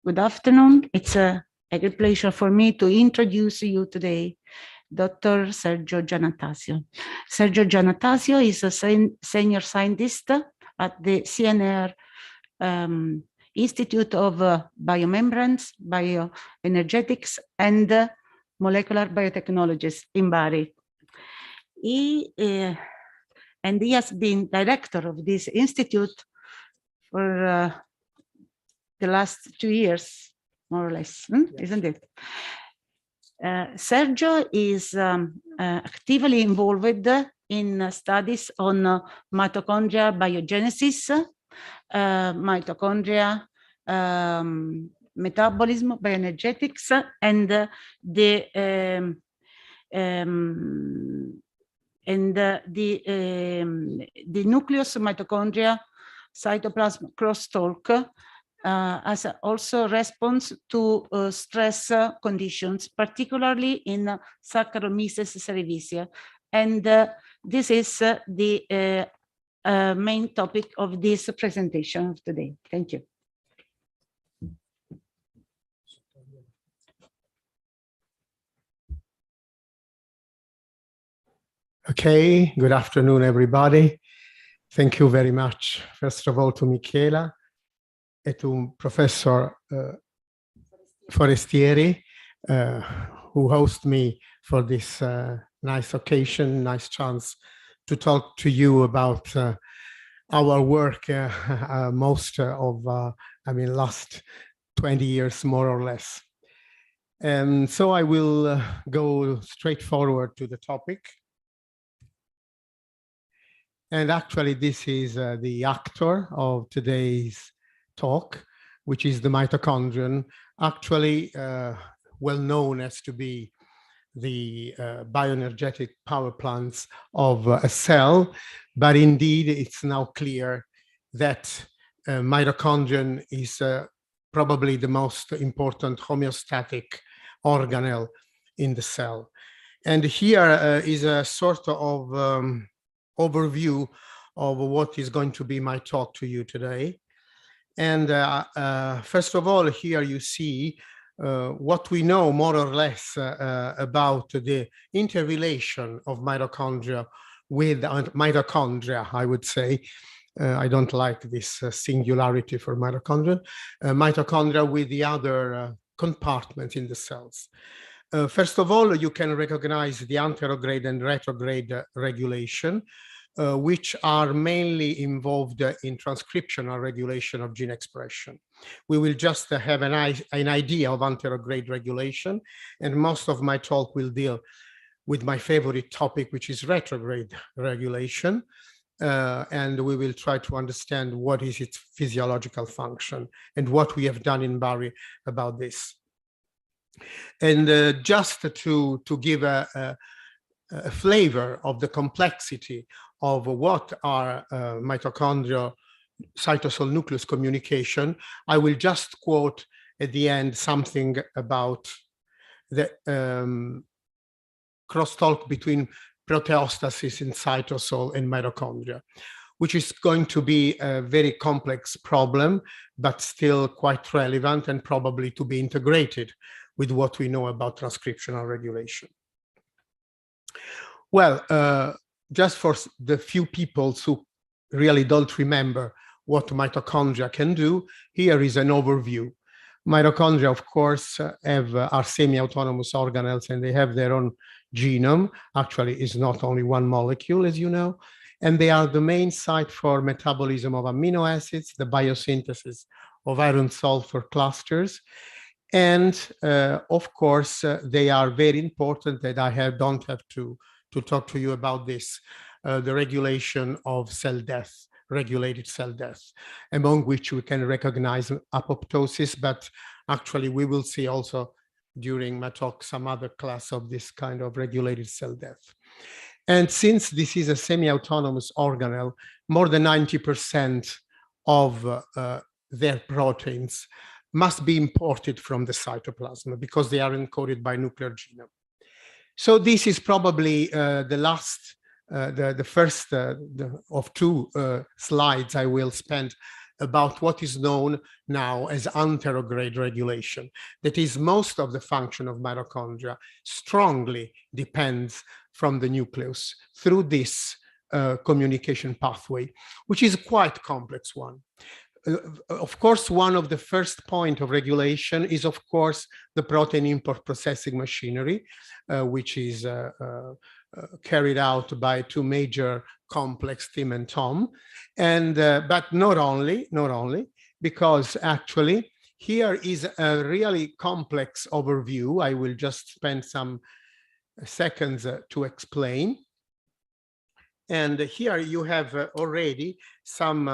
Good afternoon. It's a great pleasure for me to introduce you today Dr. Sergio Giannattasio. Sergio Giannattasio is a senior scientist at the CNR Institute of Biomembranes, Bioenergetics, and Molecular Biotechnologies in Bari. He has been director of this institute for the last 2 years, more or less, isn't it? Sergio is actively involved in studies on mitochondrial biogenesis, mitochondria, metabolism, bioenergetics, and the nucleus mitochondria cytoplasm crosstalk as also response to stress conditions, particularly in Saccharomyces cerevisiae. And this is the main topic of this presentation of today. Thank you. Okay, good afternoon, everybody. Thank you very much, first of all, to Michela and to Professor Forestieri, who host me for this nice occasion, nice chance to talk to you about our work most of, last 20 years, more or less. And so I will go straight forward to the topic. And actually, this is the actor of today's talk, which is the mitochondrion, actually well known as to be the bioenergetic power plants of a cell. But indeed, it's now clear that mitochondrion is probably the most important homeostatic organelle in the cell. And here is a sort of overview of what is going to be my talk to you today. And first of all, here you see what we know more or less about the interrelation of mitochondria with mitochondria, I would say. I don't like this singularity for mitochondria. Mitochondria with the other compartments in the cells. First of all, you can recognize the Anterograde and Retrograde regulation, which are mainly involved in transcriptional regulation of gene expression. We will just have an idea of Anterograde regulation, and most of my talk will deal with my favorite topic, which is retrograde regulation, and we will try to understand what is its physiological function and what we have done in Bari about this. And just to give a flavor of the complexity of what are mitochondrial cytosol nucleus communication, I will just quote at the end something about the crosstalk between proteostasis in cytosol and mitochondria, which is going to be a very complex problem, but still quite relevant and probably to be integrated with what we know about transcriptional regulation. Well, just for the few people who really don't remember what mitochondria can do, here is an overview. Mitochondria, of course, are semi-autonomous organelles, and they have their own genome. Actually, it's not only one molecule, as you know, and they are the main site for metabolism of amino acids, the biosynthesis of iron sulfur clusters. And of course, they are very important that don't have to talk to you about this, the regulation of cell death, regulated cell death, among which we can recognize apoptosis, but actually we will see also during my talk some other class of this kind of regulated cell death. And since this is a semi-autonomous organelle, more than 90% of their proteins must be imported from the cytoplasm because they are encoded by nuclear genome. So this is probably the first of two slides I will spend about what is known now as anterograde regulation. That is, most of the function of mitochondria strongly depends from the nucleus through this communication pathway, which is a quite complex one. Of course, one of the first point of regulation is, of course, the protein import processing machinery, which is carried out by two major complex, Tim and Tom. And but not only, because actually here is a really complex overview. I will just spend some seconds to explain. And here you have already some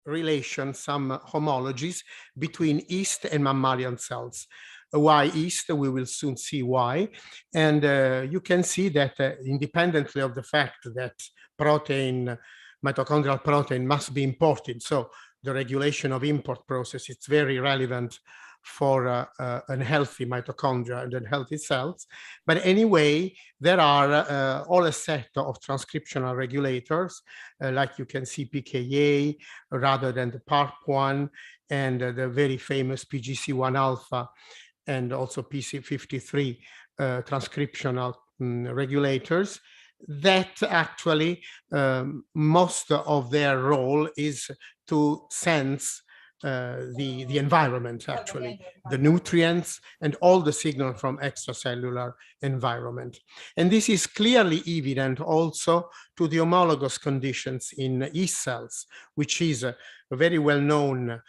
relations, some homologies between yeast and mammalian cells. Why yeast? We will soon see why. And you can see that independently of the fact that protein, mitochondrial protein must be imported, so the regulation of import process, it's very relevant for unhealthy mitochondria and unhealthy cells. But anyway, there are all a set of transcriptional regulators, like you can see PKA rather than the PARP1 and the very famous PGC1 alpha and also PC53 transcriptional regulators that actually most of their role is to sense the environment, actually, the nutrients and all the signal from extracellular environment. And this is clearly evident also to the homologous conditions in yeast cells, which is a very well-known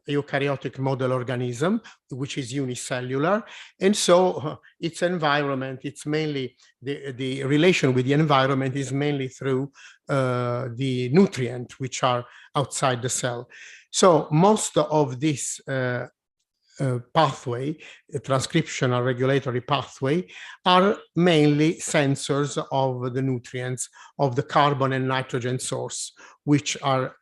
eukaryotic model organism, which is unicellular. And so its environment, it's mainly the relation with the environment is mainly through the nutrients which are outside the cell. So most of this pathway, transcriptional regulatory pathway, are mainly sensors of the nutrients of the carbon and nitrogen source, which are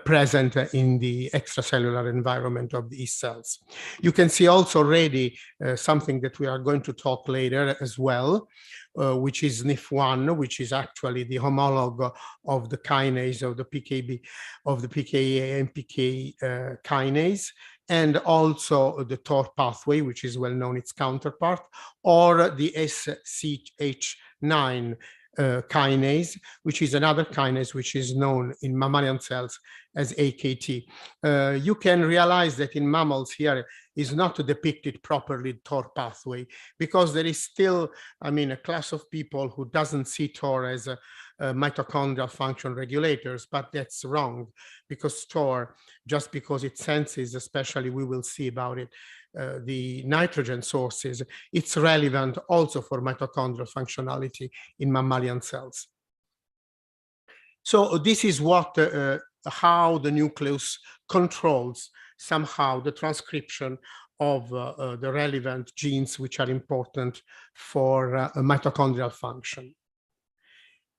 present in the extracellular environment of the yeast cells. You can see also already something that we are going to talk later as well, which is NIF1, which is actually the homolog of the kinase of the PKB, of the PKA and PK kinase, and also the TOR pathway, which is well known, its counterpart, or the SCH9 kinase, which is another kinase which is known in mammalian cells as AKT. You can realize that in mammals here is not depicted properly TOR pathway, because there is still, I mean, a class of people who doesn't see TOR as a mitochondrial function regulators, but that's wrong, because TOR, just because it senses, especially we will see about it, the nitrogen sources, it's relevant also for mitochondrial functionality in mammalian cells. So this is what how the nucleus controls somehow the transcription of the relevant genes which are important for mitochondrial function.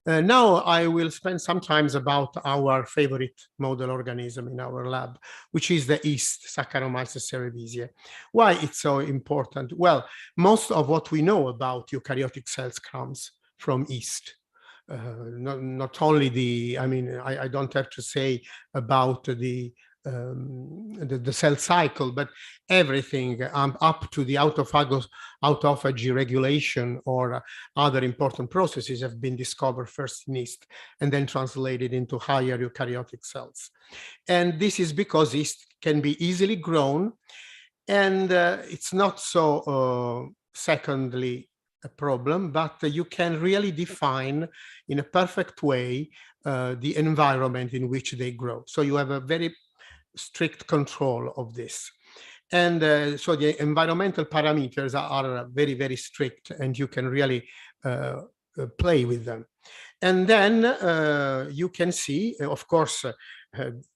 Now I will spend some time about our favorite model organism in our lab, which is the yeast, Saccharomyces cerevisiae. Why it's so important? Well, most of what we know about eukaryotic cells comes from yeast. Not only the, I mean, I don't have to say about the cell cycle, but everything up to the autophagy regulation or other important processes have been discovered first in yeast and then translated into higher eukaryotic cells. And this is because yeast can be easily grown, and it's not so, secondly, a problem, but you can really define in a perfect way the environment in which they grow. So you have a very strict control of this. And so the environmental parameters are very, very strict, and you can really play with them. And then you can see, of course,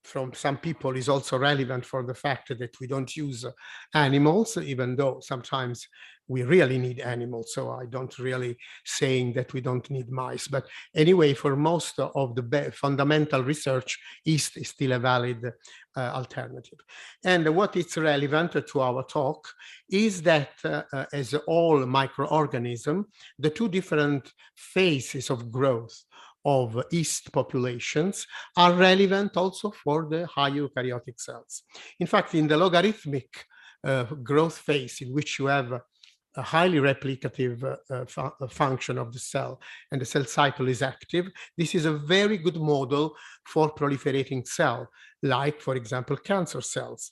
from some people is also relevant for the fact that we don't use animals, even though sometimes we really need animals. So I don't really saying that we don't need mice. But anyway, for most of the fundamental research, yeast is still a valid alternative. And what is relevant to our talk is that as all microorganisms, the two different phases of growth of yeast populations are relevant also for the high eukaryotic cells. In fact, in the logarithmic growth phase, in which you have a highly replicative function of the cell and the cell cycle is active, this is a very good model for proliferating cell, like, for example, cancer cells.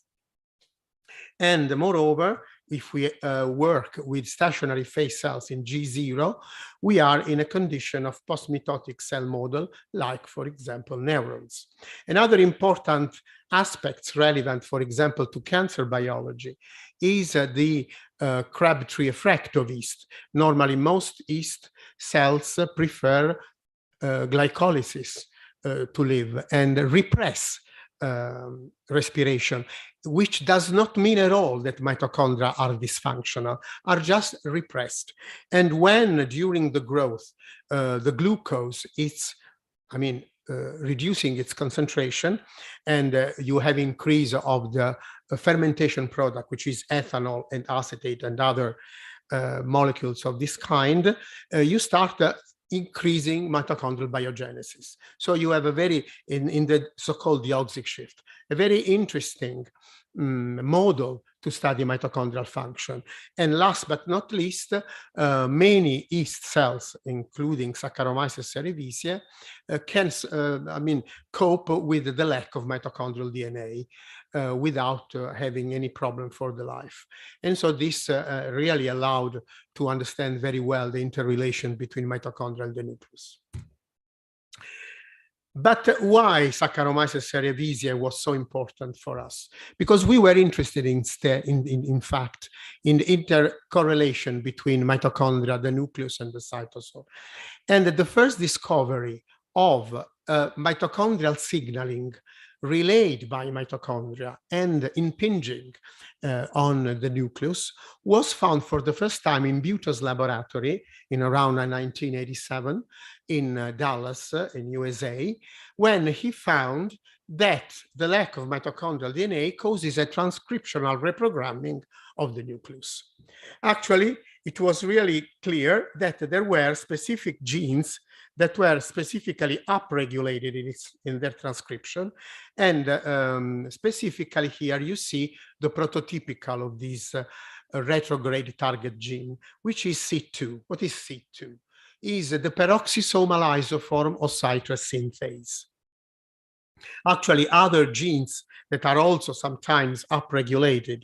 And moreover, if we work with stationary phase cells in G0, we are in a condition of post-mitotic cell model, like, for example, neurons. Another important aspects relevant, for example, to cancer biology is the Crabtree effect of yeast. Normally, most yeast cells prefer glycolysis to live and repress respiration, which does not mean at all that mitochondria are dysfunctional, are just repressed. And when during the growth, the glucose is, reducing its concentration, and you have increase of the fermentation product, which is ethanol and acetate and other molecules of this kind, you start increasing mitochondrial biogenesis. So you have a very, in the so-called deoxic shift, a very interesting model to study mitochondrial function. And last but not least, many yeast cells, including Saccharomyces cerevisiae, can cope with the lack of mitochondrial DNA without having any problem for the life. And so this really allowed to understand very well the interrelation between mitochondria and the nucleus. But why Saccharomyces cerevisiae was so important for us? Because we were interested in fact, in the intercorrelation between mitochondria, the nucleus, and the cytosol. And the first discovery of mitochondrial signaling relayed by mitochondria and impinging on the nucleus was found for the first time in Buto's laboratory in around 1987 in Dallas in USA, when he found that the lack of mitochondrial DNA causes a transcriptional reprogramming of the nucleus. Actually, it was really clear that there were specific genes that were specifically upregulated in their transcription. And specifically here you see the prototypical of this retrograde target gene, which is C2. What is C2? Is the peroxisomal isoform of citrus synthase. Actually, other genes that are also sometimes upregulated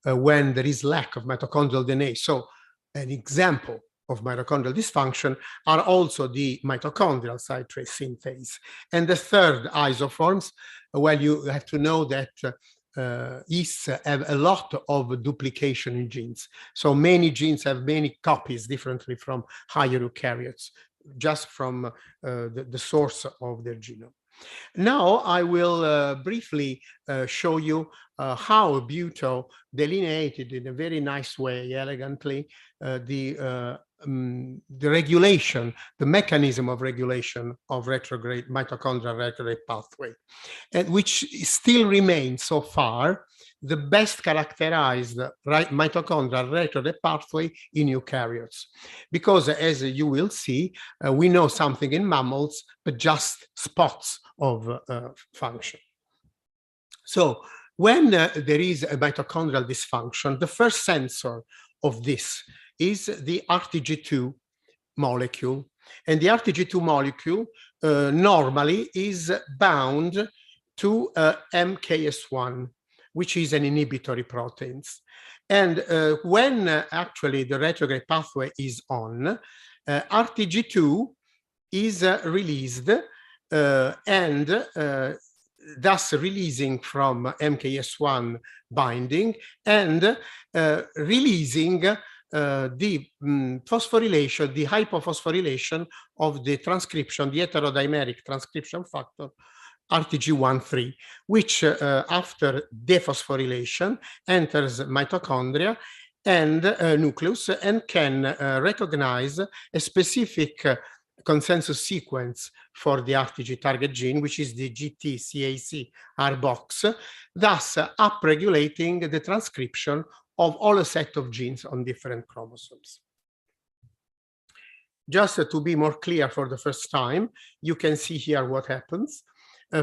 when there is lack of mitochondrial DNA. So an example of mitochondrial dysfunction are also the mitochondrial citrate synthase. And the third isoforms, well, you have to know that yeasts have a lot of duplication in genes. So many genes have many copies differently from higher eukaryotes, just from the source of their genome. Now I will briefly show you how Buto delineated in a very nice way, elegantly, the regulation, the mechanism of regulation of mitochondrial retrograde pathway, and which still remains so far the best characterized mitochondrial retrograde pathway in eukaryotes. Because as you will see, we know something in mammals, but just spots of function. So when there is a mitochondrial dysfunction, the first sensor of this is the RTG2 molecule. And the RTG2 molecule normally is bound to MKS1, which is an inhibitory protein. And when actually the retrograde pathway is on, RTG2 is released and thus releasing from MKS1 binding and releasing the phosphorylation, the hypophosphorylation of the transcription, the heterodimeric transcription factor RTG13, which after dephosphorylation enters mitochondria and nucleus and can recognize a specific consensus sequence for the RTG target gene, which is the GTCAC box, thus upregulating the transcription of all a set of genes on different chromosomes. Just to be more clear for the first time, you can see here what happens.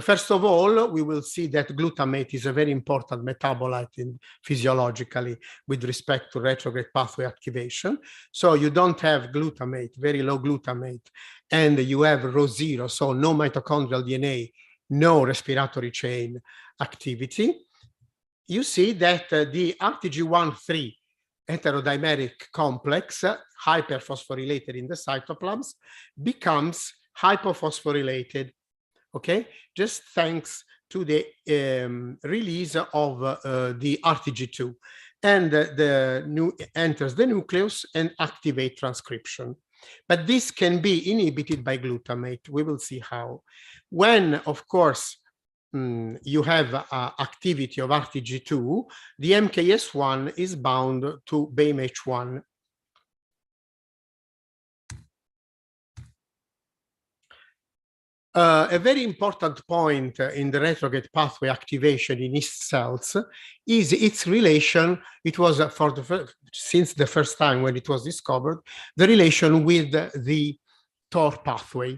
First of all, we will see that glutamate is a very important metabolite physiologically with respect to retrograde pathway activation. So you don't have glutamate, very low glutamate, and you have Rho0, so no mitochondrial DNA, no respiratory chain activity. You see that the RTG1-3 heterodimeric complex, hyperphosphorylated in the cytoplasms, becomes hypophosphorylated. Okay, just thanks to the release of the RTG2, and enters the nucleus and activate transcription. But this can be inhibited by glutamate. We will see how. When, of course, you have activity of RTG2, the MKS1 is bound to BAMH1. A very important point in the retrograde pathway activation in yeast cells is its relation. It was since the first time when it was discovered, the relation with the TOR pathway.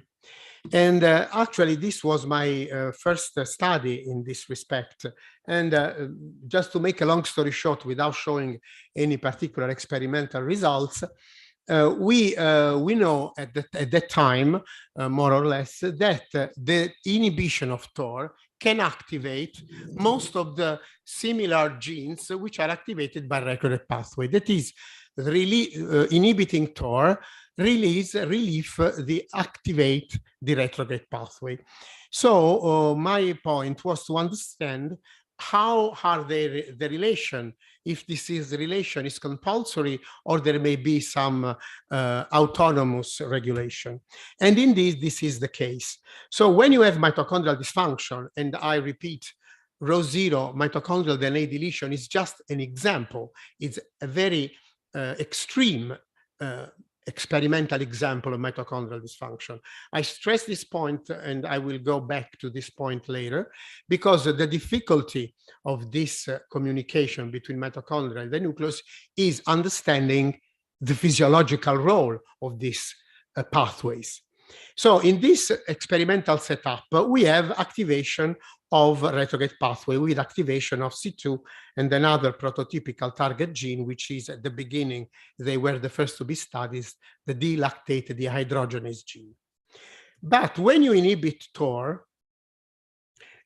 And actually, this was my first study in this respect. And just to make a long story short, without showing any particular experimental results, we know at that time, more or less, that the inhibition of TOR can activate most of the similar genes which are activated by retrograde pathway. That is, really inhibiting TOR activate the retrograde pathway. So my point was to understand how are the relation, if this is the relation is compulsory or there may be some autonomous regulation. And indeed, this is the case. So when you have mitochondrial dysfunction, and I repeat, Rho0 mitochondrial DNA deletion is just an example. It's a very extreme experimental example of mitochondrial dysfunction. I stress this point, and I will go back to this point later, because the difficulty of this communication between mitochondria and the nucleus is understanding the physiological role of these pathways. So in this experimental setup, we have activation of retrograde pathway with activation of C2 and another prototypical target gene, which is at the beginning, they were the first to be studied, the D-lactate dehydrogenase gene. But when you inhibit TOR,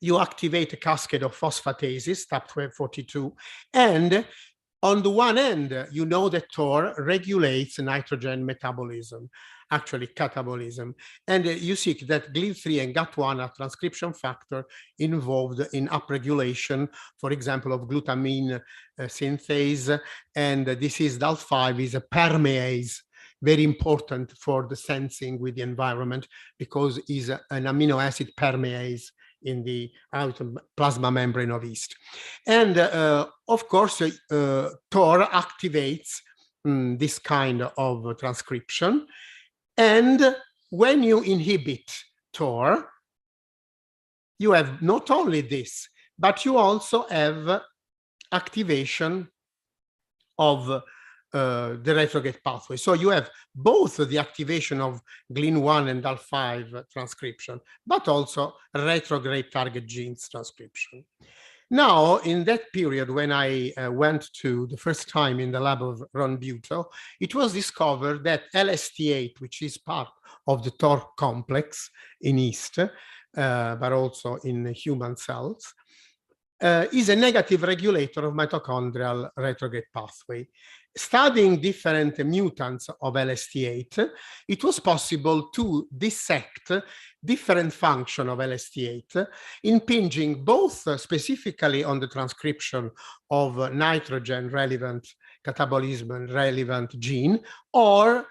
you activate a cascade of phosphatases, TAP1242, and on the one end, you know that TOR regulates nitrogen metabolism, actually catabolism. And you see that GLIL3 and GAT1 are transcription factor involved in upregulation, for example, of glutamine synthase. And this is DAL5 is a permease, very important for the sensing with the environment because it's an amino acid permease in the plasma membrane of yeast. And of course, TOR activates this kind of transcription. And when you inhibit TOR, you have not only this, but you also have activation of the retrograde pathway. So you have both the activation of GLIN1 and DAL5 transcription, but also retrograde target genes transcription. Now, in that period, when I went to the first time in the lab of Ron Buto, it was discovered that LST8, which is part of the TOR complex in yeast, but also in human cells, is a negative regulator of mitochondrial retrograde pathway. Studying different mutants of LST8, it was possible to dissect different function of LST8, impinging both specifically on the transcription of nitrogen relevant catabolism relevant gene, or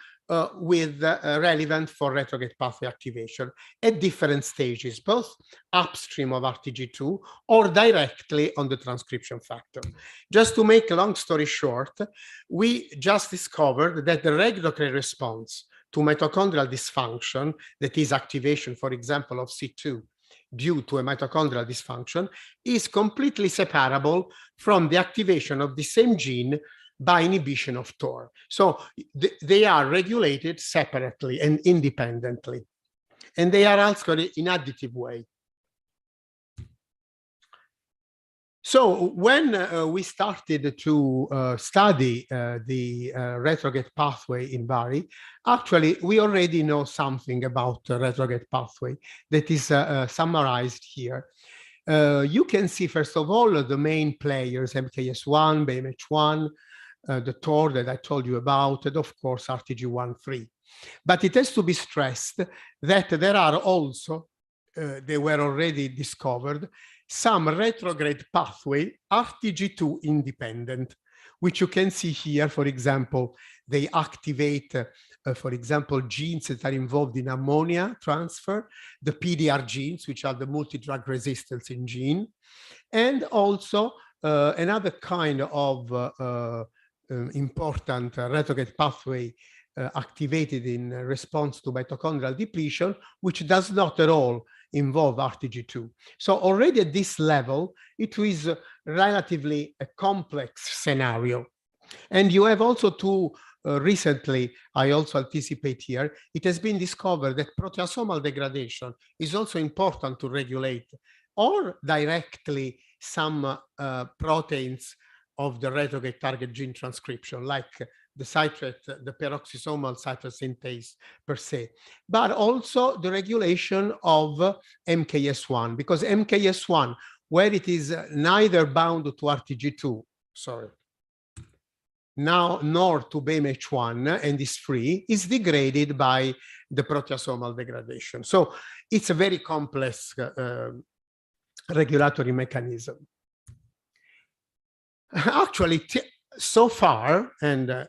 with relevant for retrograde pathway activation at different stages, both upstream of RTG2 or directly on the transcription factor. Just to make a long story short, we just discovered that the regulatory response to mitochondrial dysfunction, that is activation, for example, of C2 due to a mitochondrial dysfunction, is completely separable from the activation of the same gene by inhibition of TOR. So they are regulated separately and independently. And they are also in additive way. So when we started to study the retrograde pathway in Bari, actually we already know something about the retrograde pathway that is summarized here. You can see, first of all, the main players, MKS1, BMH1, the TOR that I told you about, and of course RTG1-3. But it has to be stressed that there are also, they were already discovered, some retrograde pathway RTG2 independent, which you can see here. For example, they activate, for example, genes that are involved in ammonia transfer, the PDR genes, which are the multi-drug resistance in gene, and also another kind of important retrograde pathway activated in response to mitochondrial depletion, which does not at all involve RTG2. So already at this level, it is relatively a complex scenario. And you have also to recently, I also anticipate here, it has been discovered that proteasomal degradation is also important to regulate or directly some proteins of the retrograde target gene transcription, like the citrate, the peroxisomal citrate synthase per se, but also the regulation of MKS1, because MKS1, where it is neither bound to RTG2, nor to BMH1 and is free, is degraded by the proteasomal degradation. So it's a very complex regulatory mechanism. Actually, so far, and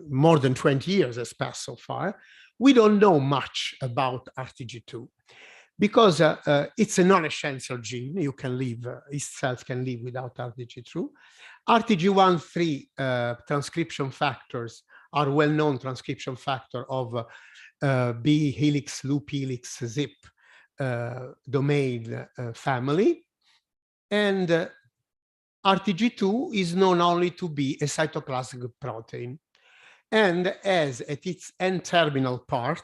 more than 20 years has passed so far, we don't know much about RTG2 because it's a non-essential gene. You can live, yeast cells can live without RTG2. RTG1-3 transcription factors are well-known transcription factor of B helix, loop helix, zip domain family. And RTG2 is known only to be a cytoplasmic protein and has at its N-terminal part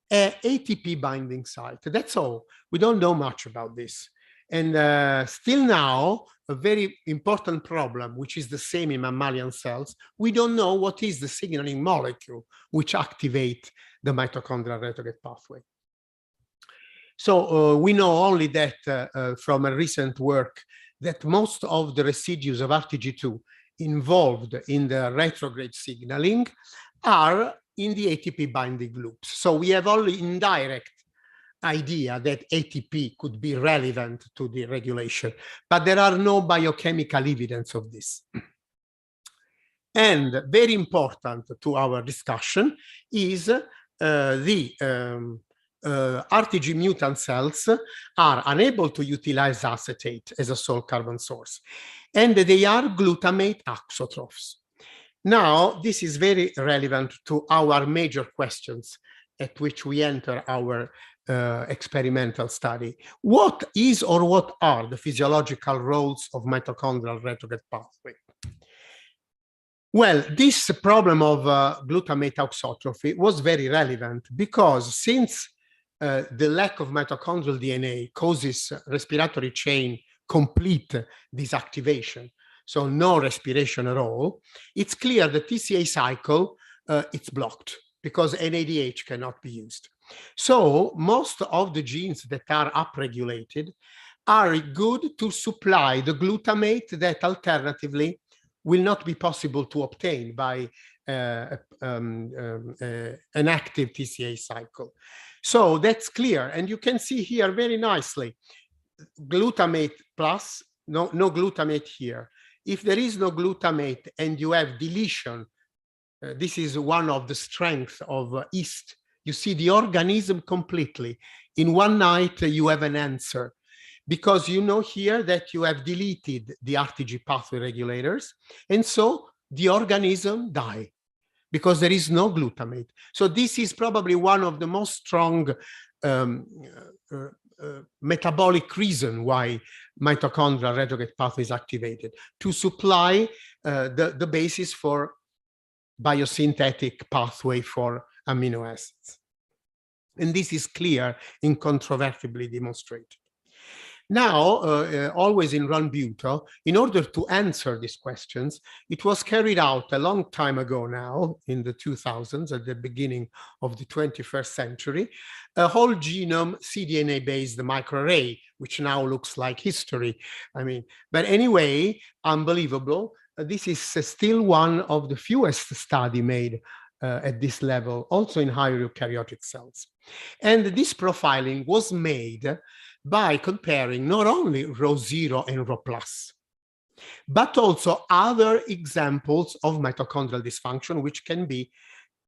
an ATP binding site. That's all. We don't know much about this. And still now, a very important problem, which is the same in mammalian cells, we don't know what is the signaling molecule which activate the mitochondrial retrograde pathway. So we know only that from a recent work that most of the residues of RTG2 involved in the retrograde signaling are in the ATP binding loops. So we have only indirect idea that ATP could be relevant to the regulation, but there are no biochemical evidence of this. And very important to our discussion is the RTG mutant cells are unable to utilize acetate as a sole carbon source, and they are glutamate auxotrophs. Now, this is very relevant to our major questions at which we enter our experimental study. What is or what are the physiological roles of mitochondrial retrograde pathway? Well, this problem of glutamate auxotrophy was very relevant because since the lack of mitochondrial DNA causes respiratory chain complete disactivation, so no respiration at all, it's clear the TCA cycle, it's blocked because NADH cannot be used. So most of the genes that are upregulated are good to supply the glutamate that alternatively will not be possible to obtain by an active TCA cycle. So that's clear. And you can see here very nicely, glutamate plus, no glutamate here. If there is no glutamate and you have deletion, this is one of the strengths of yeast. You see the organism completely. In one night, you have an answer. Because you know here that you have deleted the RTG pathway regulators, and so the organism dies because there is no glutamate. So this is probably one of the most strong metabolic reason why mitochondrial retrograde pathway is activated, to supply the basis for biosynthetic pathway for amino acids. And this is clear, incontrovertibly demonstrated. Now, always in Runbuto, in order to answer these questions, it was carried out a long time ago now, in the 2000s, at the beginning of the 21st century, a whole genome cDNA-based microarray, which now looks like history. I mean, but anyway, unbelievable. This is still one of the fewest study made at this level, also in higher eukaryotic cells. And this profiling was made by comparing not only Rho0 and Rho+, but also other examples of mitochondrial dysfunction, which can be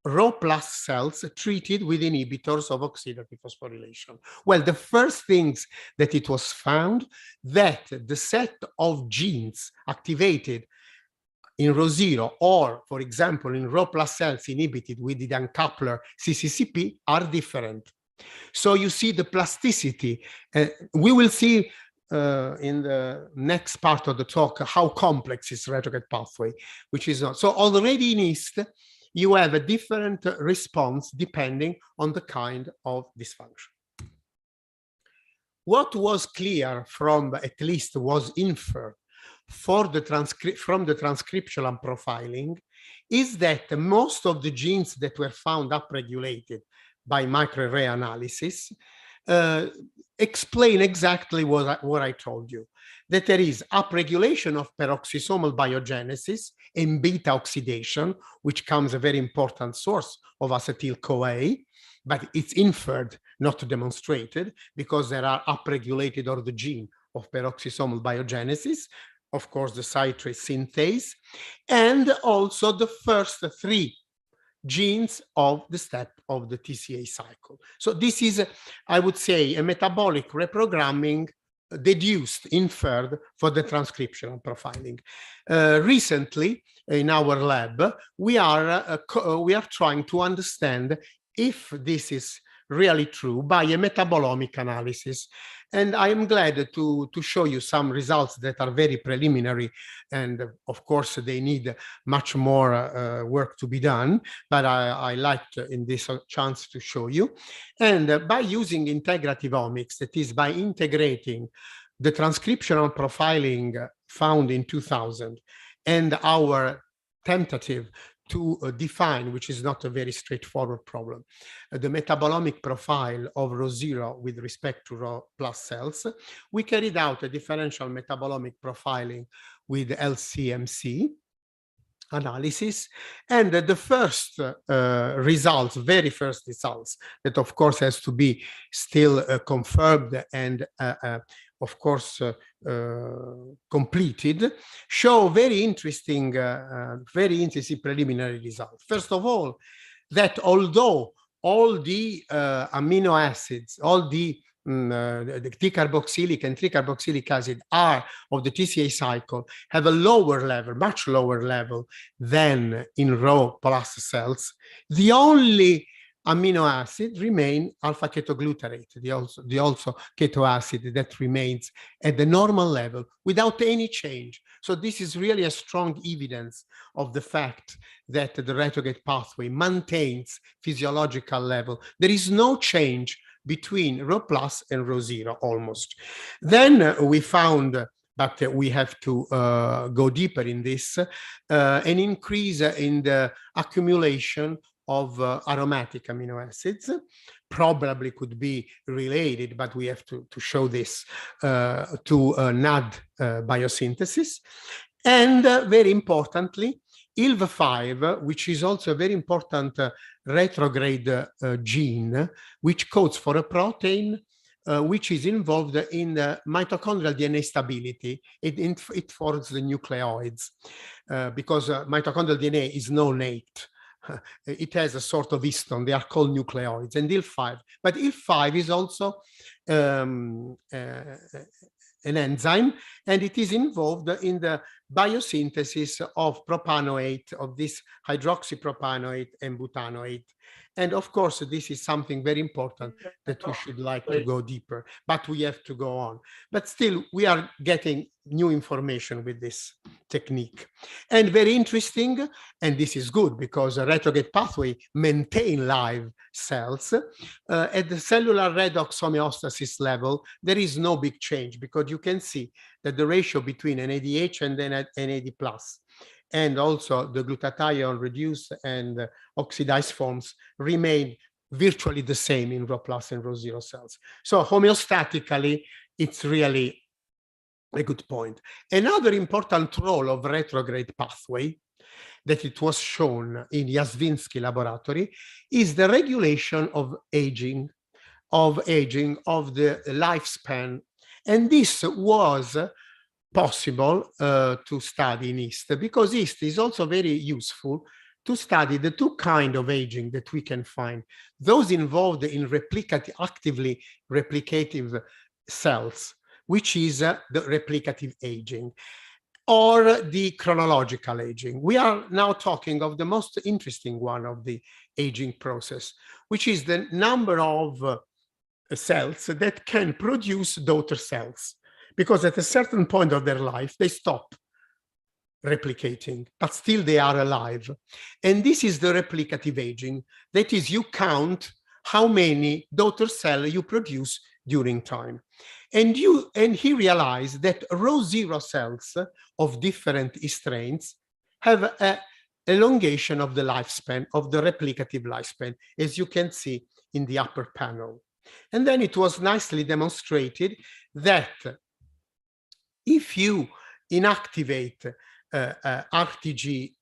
Rho+ cells treated with inhibitors of oxidative phosphorylation. Well, the first things that it was found that the set of genes activated in Rho0 or, for example, in Rho+ cells inhibited with the uncoupler CCCP are different. So you see the plasticity. We will see in the next part of the talk how complex is retrograde pathway, which is not. So already in yeast, you have a different response depending on the kind of dysfunction. What was clear from, at least was inferred from the transcriptional profiling, is that most of the genes that were found upregulated by microarray analysis explain exactly what I told you, that there is upregulation of peroxisomal biogenesis and beta oxidation, which becomes a very important source of acetyl-CoA, but it's inferred, not demonstrated, because there are upregulated or the gene of peroxisomal biogenesis, of course, the citrate synthase, and also the first three genes of the step of the TCA cycle. So this is, I would say, a metabolic reprogramming deduced, inferred for the transcriptional profiling. Recently, in our lab, we are trying to understand if this is really true by a metabolomic analysis. And I am glad to show you some results that are very preliminary. And of course, they need much more work to be done, but I liked in this chance to show you. And by using integrative omics, that is by integrating the transcriptional profiling found in 2000 and our tentative to define, which is not a very straightforward problem, the metabolomic profile of Rho0 with respect to Rho+ cells, we carried out a differential metabolomic profiling with LCMC analysis. And the first results, very first results, that of course has to be still confirmed and of course completed, show very interesting preliminary results. First of all, that although all the amino acids, all the dicarboxylic and tricarboxylic acid are of the TCA cycle have a lower level, much lower level than in Rho+ cells, the only amino acid remain alpha ketoglutarate, the also keto acid that remains at the normal level without any change. So this is really a strong evidence of the fact that the retrograde pathway maintains physiological level. There is no change between Rho+ and Rho0 almost. Then we found, but we have to go deeper in this, an increase in the accumulation of aromatic amino acids, probably could be related, but we have to show this to NAD biosynthesis. And very importantly, ILV5, which is also a very important retrograde gene, which codes for a protein which is involved in the mitochondrial DNA stability. It forms the nucleoids because mitochondrial DNA is nonate. It has a sort of histone, they are called nucleoids, and IL5. But IL5 is also an enzyme, and it is involved in the biosynthesis of propanoate, of this hydroxypropanoate and butanoate. And of course, this is something very important that we should like to go deeper, but we have to go on. But still, we are getting new information with this technique. And very interesting, and this is good because a retrograde pathway maintain live cells. At the cellular redox homeostasis level, there is no big change because you can see that the ratio between NADH and NAD plus and also the glutathione reduced and oxidized forms remain virtually the same in Rho plus and Rho zero cells. So homeostatically, it's really a good point. Another important role of retrograde pathway that it was shown in Jasvinsky laboratory is the regulation of aging of the lifespan. And this was possible to study in Yeast, because Yeast is also very useful to study the two kinds of aging that we can find. Those involved in actively replicative cells, which is the replicative aging, or the chronological aging. We are now talking of the most interesting one of the aging process, which is the number of cells that can produce daughter cells, because at a certain point of their life, they stop replicating, but still they are alive. And this is the replicative aging. That is, you count how many daughter cells you produce during time. And he realized that Rho zero cells of different strains have an elongation of the lifespan, of the replicative lifespan, as you can see in the upper panel. And then it was nicely demonstrated that if you inactivate RTG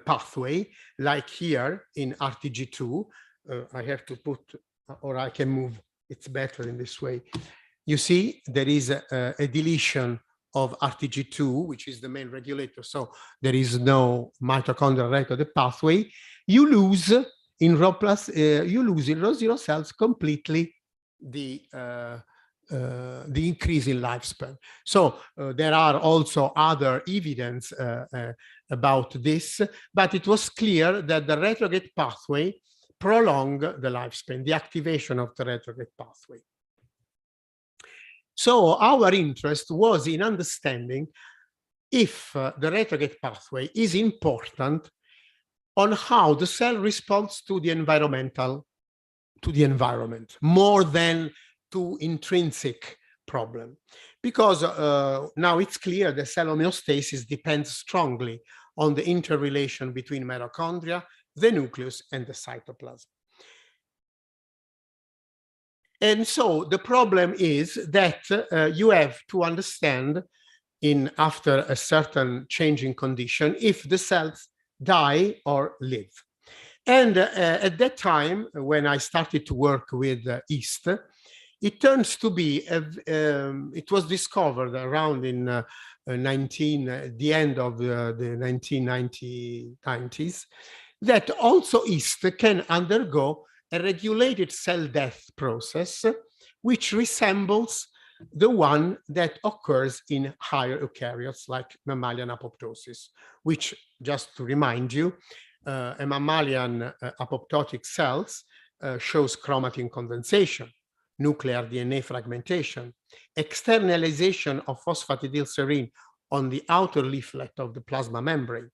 pathway, like here in RTG2, I have to put, or I can move, it's better in this way. You see, there is a deletion of RTG2, which is the main regulator. So there is no mitochondrial retrograde pathway. You lose in Rho plus, you lose in Rho zero cells completely the increase in lifespan. So there are also other evidence about this, but it was clear that the retrograde pathway prolonged the lifespan, the activation of the retrograde pathway. So our interest was in understanding if the retrograde pathway is important on how the cell responds to the environment more than to intrinsic problem. Because now it's clear that cell homeostasis depends strongly on the interrelation between mitochondria, the nucleus, and the cytoplasm. And so the problem is that you have to understand after a certain changing condition if the cells die or live. And at that time, when I started to work with Yeast, it turns to be, it was discovered around in the end of the 1990s, that also Yeast can undergo a regulated cell death process, which resembles the one that occurs in higher eukaryotes like mammalian apoptosis, which, just to remind you, a mammalian apoptotic cells shows chromatin condensation, nuclear DNA fragmentation, externalization of phosphatidylserine on the outer leaflet of the plasma membrane,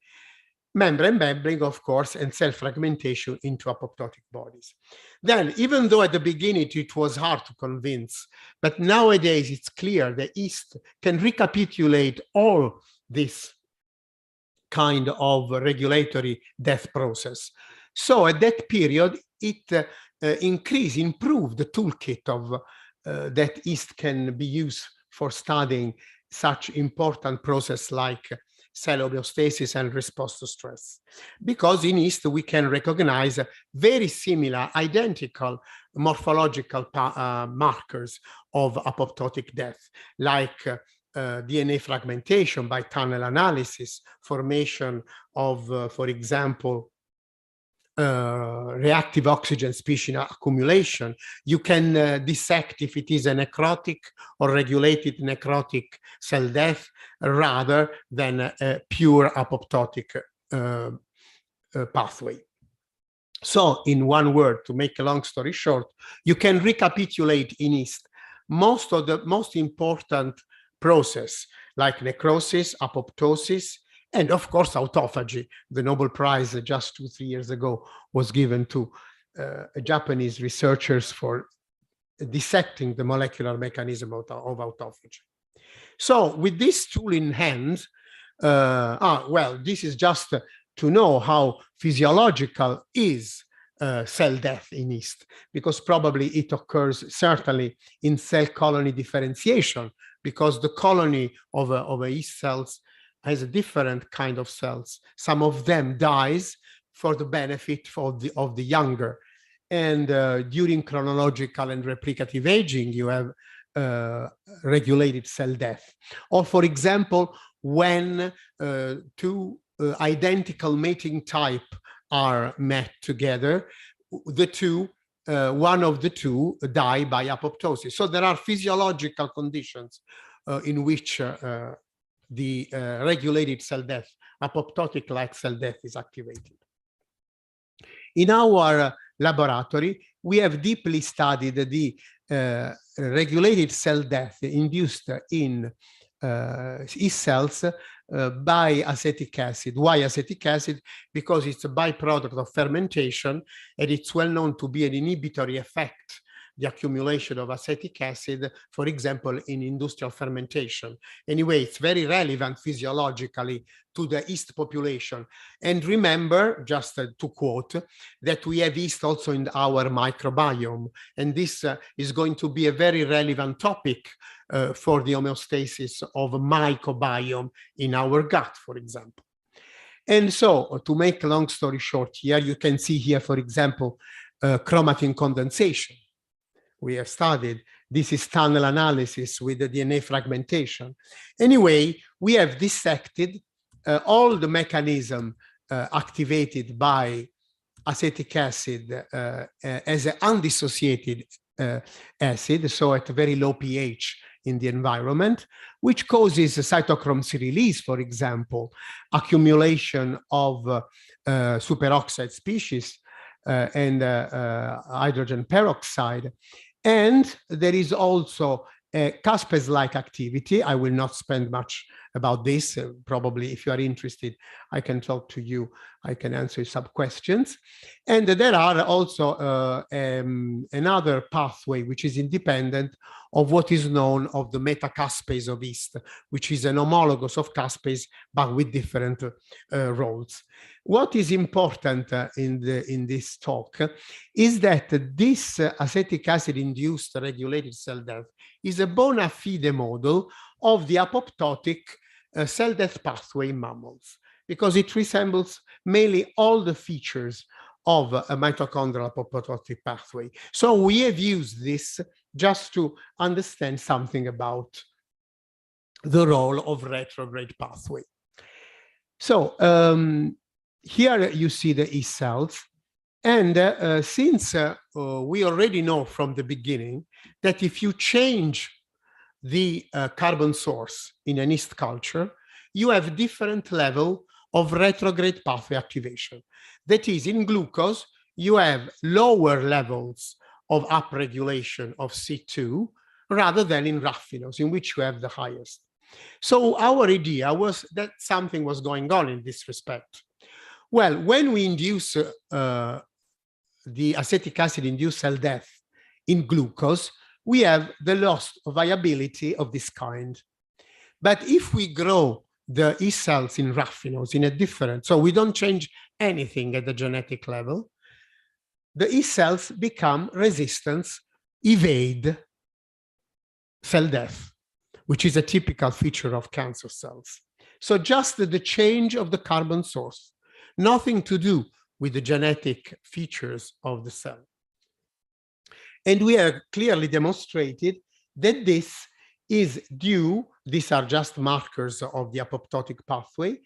membrane, of course, and cell fragmentation into apoptotic bodies. Then, even though at the beginning it was hard to convince, but nowadays it's clear that Yeast can recapitulate all this kind of regulatory death process. So at that period, it improved the toolkit of that Yeast can be used for studying such important process like cell homeostasis and response to stress. Because in Yeast, we can recognize very similar, identical morphological markers of apoptotic death, like DNA fragmentation by tunnel analysis, formation of, for example, reactive oxygen species accumulation, you can dissect if it is a necrotic or regulated necrotic cell death rather than a pure apoptotic pathway. So in one word, to make a long story short, you can recapitulate in yeast most of the most important process like necrosis, apoptosis, and of course autophagy. The Nobel Prize just 2-3 years ago was given to Japanese researchers for dissecting the molecular mechanism of autophagy. So with this tool in hand, well, this is just to know how physiological is cell death in yeast, because probably it occurs certainly in cell colony differentiation, because the colony of a yeast cells has a different kind of cells. Some of them dies for the benefit of the younger. And during chronological and replicative aging, you have regulated cell death. Or for example, when two identical mating type are met together, one of the two die by apoptosis. So there are physiological conditions in which the regulated cell death, apoptotic-like cell death, is activated. In our laboratory, we have deeply studied the regulated cell death induced in yeast cells by acetic acid. Why acetic acid? Because it's a byproduct of fermentation, and it's well known to be an inhibitory effect, the accumulation of acetic acid, for example, in industrial fermentation. Anyway, it's very relevant physiologically to the yeast population. And remember, just to quote, that we have yeast also in our microbiome. And this is going to be a very relevant topic for the homeostasis of microbiome in our gut, for example. And so, to make a long story short here, you can see here, for example, chromatin condensation. We have studied, this is tunnel analysis with the DNA fragmentation. Anyway, we have dissected all the mechanism activated by acetic acid as an undissociated acid, so at a very low pH in the environment, which causes cytochrome C release, for example, accumulation of superoxide species and hydrogen peroxide. And there is also a caspase-like activity. I will not spend much about this. Probably if you are interested, I can talk to you. I can answer some questions. And there are also another pathway which is independent of what is known of the metacaspase of yeast, which is an homologous of caspase, but with different roles. What is important in this talk is that this acetic acid-induced regulated cell death is a bona fide model of the apoptotic cell death pathway in mammals, because it resembles mainly all the features of a mitochondrial apoptotic pathway. So we have used this just to understand something about the role of retrograde pathway. So here you see the yeast cells. And since we already know from the beginning that if you change the carbon source in an yeast culture, you have different level of retrograde pathway activation. That is, in glucose, you have lower levels of upregulation of C2 rather than in raffinose, in which you have the highest. So our idea was that something was going on in this respect. Well, when we induce the acetic acid-induced cell death in glucose, we have the loss of viability of this kind. But if we grow the yeast cells in raffinose in a different, so we don't change anything at the genetic level, the yeast cells become resistant, evade cell death, which is a typical feature of cancer cells. So just the change of the carbon source, nothing to do with the genetic features of the cell. And we have clearly demonstrated that this is due, these are just markers of the apoptotic pathway,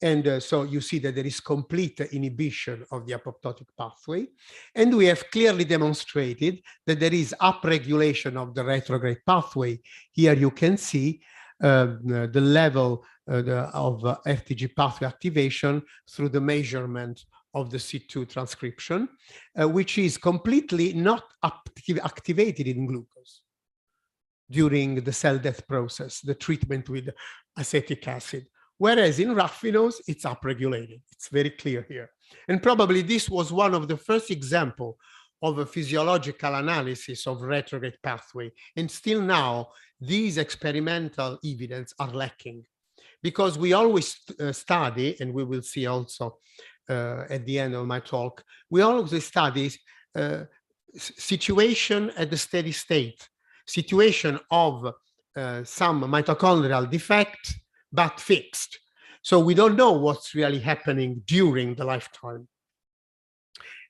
And so you see that there is complete inhibition of the apoptotic pathway. And we have clearly demonstrated that there is upregulation of the retrograde pathway. Here you can see the level of FTG pathway activation through the measurement of the C2 transcription, which is completely not activated in glucose during the cell death process, the treatment with acetic acid. Whereas in raffinose, it's upregulated. It's very clear here. And probably this was one of the first examples of a physiological analysis of retrograde pathway. And still now, these experimental evidence are lacking, because we always study, and we will see also at the end of my talk, we always study situation at the steady state, situation of some mitochondrial defect, but fixed. So we don't know what's really happening during the lifetime.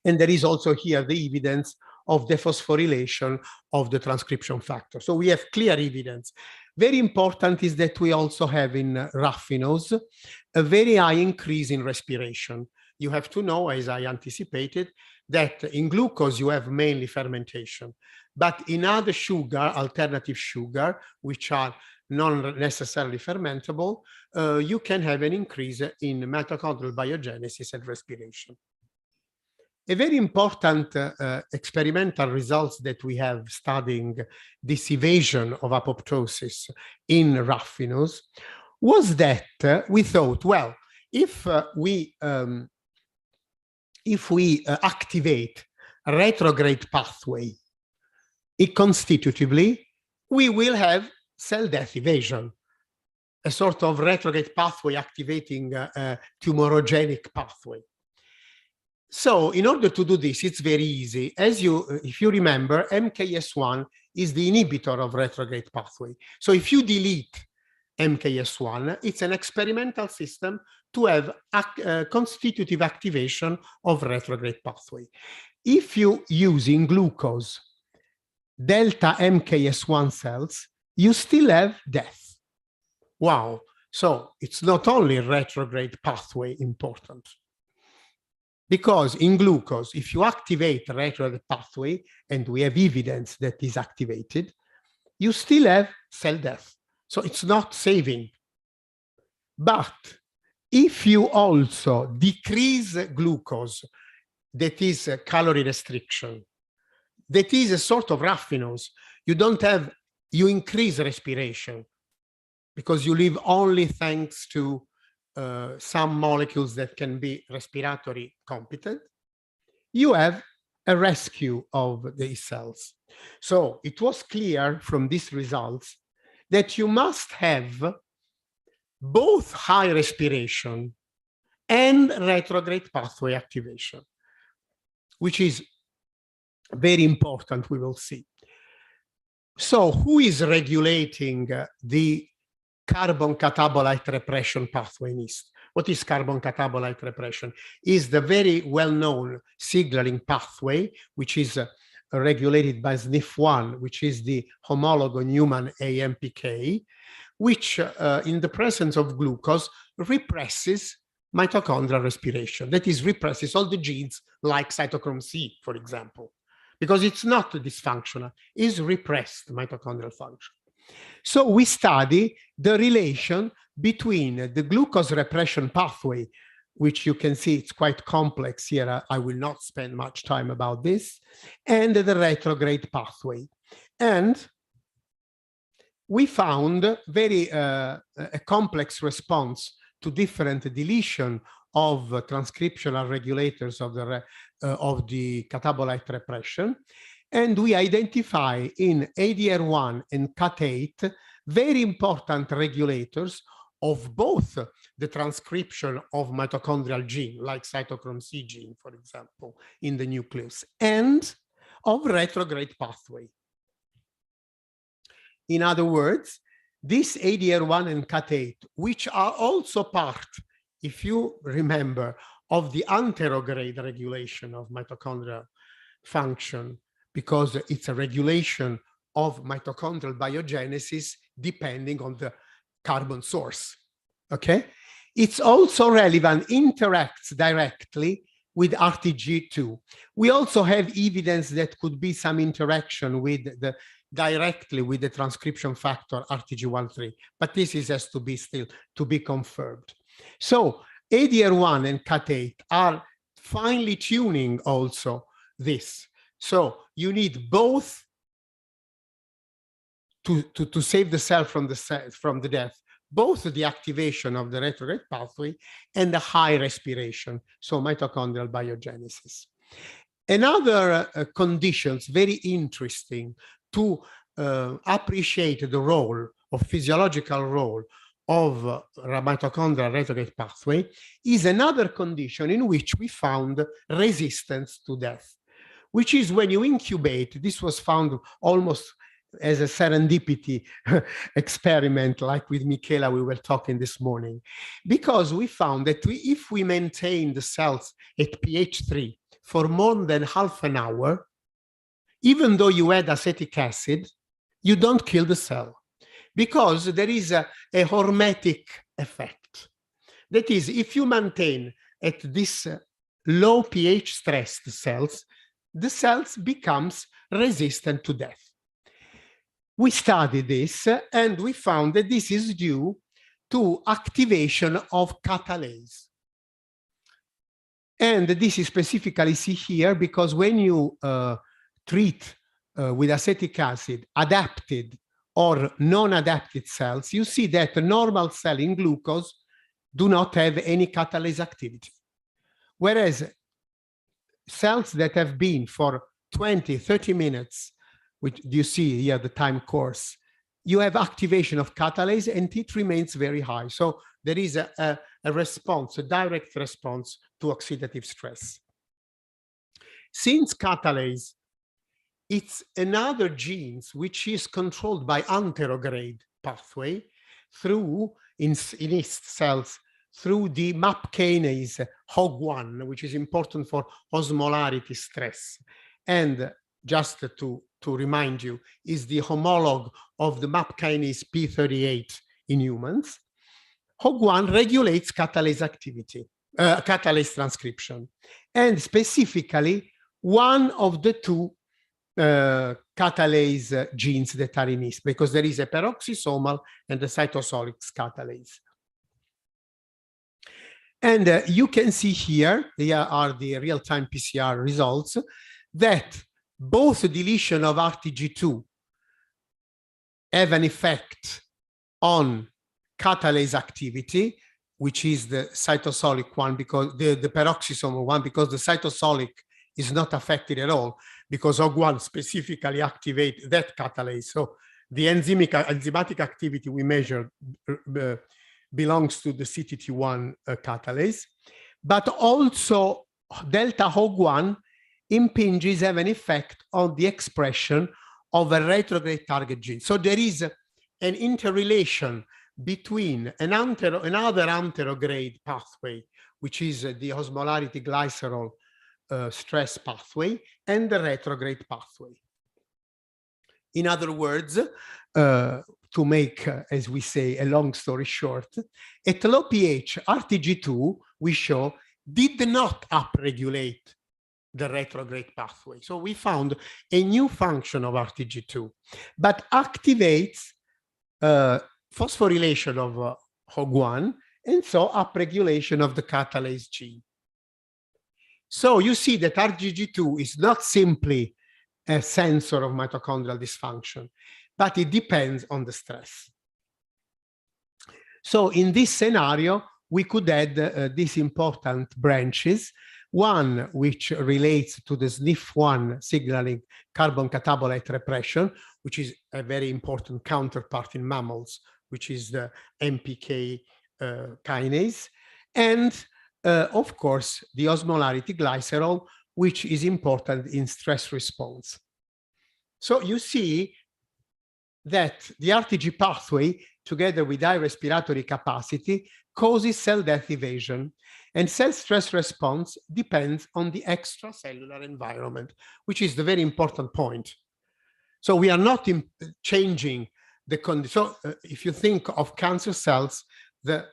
And there is also here the evidence of dephosphorylation of the transcription factor. So we have clear evidence. Very important is that we also have in raffinose a very high increase in respiration. You have to know, as I anticipated, that in glucose you have mainly fermentation, but in other sugar, alternative sugar, which are not necessarily fermentable, you can have an increase in mitochondrial biogenesis and respiration. A very important experimental results that we have studying this evasion of apoptosis in raffinose was that we thought, well, if we activate a retrograde pathway constitutively, we will have cell death evasion, a sort of retrograde pathway activating a tumorogenic pathway. So in order to do this, it's very easy. If you remember, MKS1 is the inhibitor of retrograde pathway. So if you delete MKS1, it's an experimental system to have constitutive activation of retrograde pathway. If you use in glucose delta MKS1 cells, you still have death. Wow. So it's not only retrograde pathway important. Because in glucose, if you activate retrograde pathway, and we have evidence that is activated, you still have cell death. So it's not saving. But if you also decrease glucose, that is a calorie restriction, that is a sort of raffinose, you increase respiration, because you live only thanks to some molecules that can be respiratory competent, you have a rescue of these cells. So it was clear from these results that you must have both high respiration and retrograde pathway activation, which is very important, we will see. So who is regulating the carbon catabolite repression pathway in yeast? What is carbon catabolite repression? Is the very well-known signaling pathway, which is regulated by SNF1, which is the homolog on human AMPK, which in the presence of glucose represses mitochondrial respiration. That is, represses all the genes like cytochrome C, for example, because it's not dysfunctional, it's repressed mitochondrial function. So we study the relation between the glucose repression pathway, which you can see it's quite complex here. I will not spend much time about this, and the retrograde pathway. And we found very a complex response to different deletion of transcriptional regulators of the catabolite repression. And we identify in ADR1 and CAT8 very important regulators of both the transcription of mitochondrial gene, like cytochrome C gene, for example, in the nucleus, and of retrograde pathway. In other words, this ADR1 and CAT8, which are also part, if you remember, of the anterograde regulation of mitochondrial function, because it's a regulation of mitochondrial biogenesis depending on the carbon source, okay? It's also relevant, interacts directly with RTG2. We also have evidence that could be some interaction with directly with the transcription factor RTG13, but this has to be still to be confirmed. So ADR1 and CAT8 are finely tuning also this. So you need both to save the cell from the death, both the activation of the retrograde pathway and the high respiration, so mitochondrial biogenesis. Another conditions very interesting to appreciate the role of physiological role of mitochondrial retrograde pathway is another condition in which we found resistance to death, which is when you incubate. This was found almost as a serendipity experiment, like with Michela we were talking this morning, because we found that if we maintain the cells at pH 3 for more than half an hour, even though you add acetic acid, you don't kill the cell, because there is a hormetic effect. That is, if you maintain at this low pH stressed cells, the cells becomes resistant to death. We studied this and we found that this is due to activation of catalase. And this is specifically seen here because when you treat with acetic acid adapted or non-adapted cells, you see that the normal cell in glucose do not have any catalase activity. Whereas cells that have been for 20, 30 minutes, which you see here the time course, you have activation of catalase and it remains very high. So there is a response, a direct response to oxidative stress. Since catalase, it's another gene which is controlled by anterograde pathway through, in yeast cells, through the MAP kinase HOG1, which is important for osmolarity stress. And just to remind you, is the homologue of the MAP kinase P38 in humans. HOG1 regulates catalase activity, catalase transcription, and specifically one of the two catalase genes that are in yeast, because there is a peroxisomal and the cytosolic catalase. And you can see here are the real-time PCR results, that both deletion of RTG2 have an effect on catalase activity, which is the cytosolic one, because the peroxisomal one, because the cytosolic is not affected at all, because OG1 specifically activate that catalase. So the enzymatic activity we measured belongs to the CTT1 catalase, but also delta OG1 impinges have an effect on the expression of a retrograde target gene. So there is an interrelation between another anterograde pathway, which is the osmolarity glycerol stress pathway, and the retrograde pathway. In other words, to make, as we say, a long story short, at low pH, RTG2, we show, did not upregulate the retrograde pathway. So we found a new function of RTG2, but activates phosphorylation of HOG1, and so upregulation of the catalase gene. So you see that RTG2 is not simply a sensor of mitochondrial dysfunction, but it depends on the stress. So in this scenario, we could add these important branches, one which relates to the SNF1 signaling carbon catabolite repression, which is a very important counterpart in mammals, which is the MPK kinase, and of course, the osmolarity glycerol, which is important in stress response. So you see that the RTG pathway, together with high respiratory capacity, causes cell death evasion, and cell stress response depends on the extracellular environment, which is the very important point. So we are not changing the condition. So if you think of cancer cells, the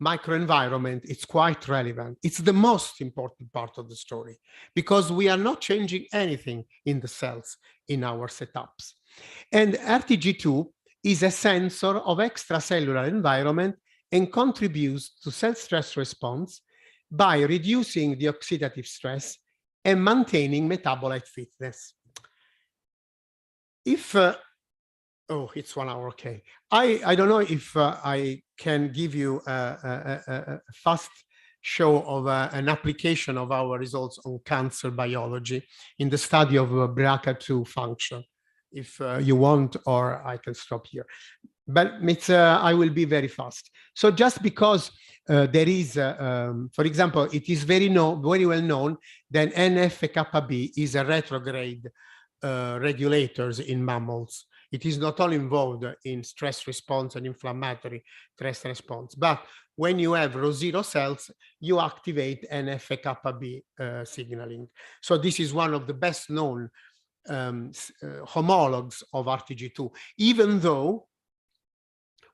microenvironment, it's quite relevant. It's the most important part of the story because we are not changing anything in the cells in our setups. And RTG2 is a sensor of extracellular environment and contributes to cell stress response by reducing the oxidative stress and maintaining metabolite fitness. If oh, it's 1 hour, okay. I don't know if I can give you a fast show of an application of our results on cancer biology in the study of BRCA2 function, if you want, or I can stop here. But it's, I will be very fast. So just because there is, for example, it is very well known that NF-κB is a retrograde regulators in mammals. It is not only involved in stress response and inflammatory stress response, but when you have Rho0 cells, you activate NF-κB signaling. So this is one of the best known homologs of RTG2, even though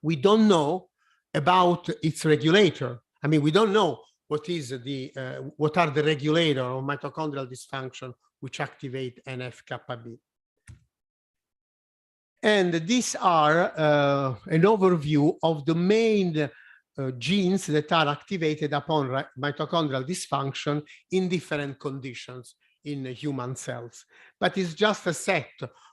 we don't know about its regulator. I mean, we don't know what is the what are the regulator of mitochondrial dysfunction which activate NF-κB. And these are an overview of the main genes that are activated upon mitochondrial dysfunction in different conditions in human cells. But it's just a set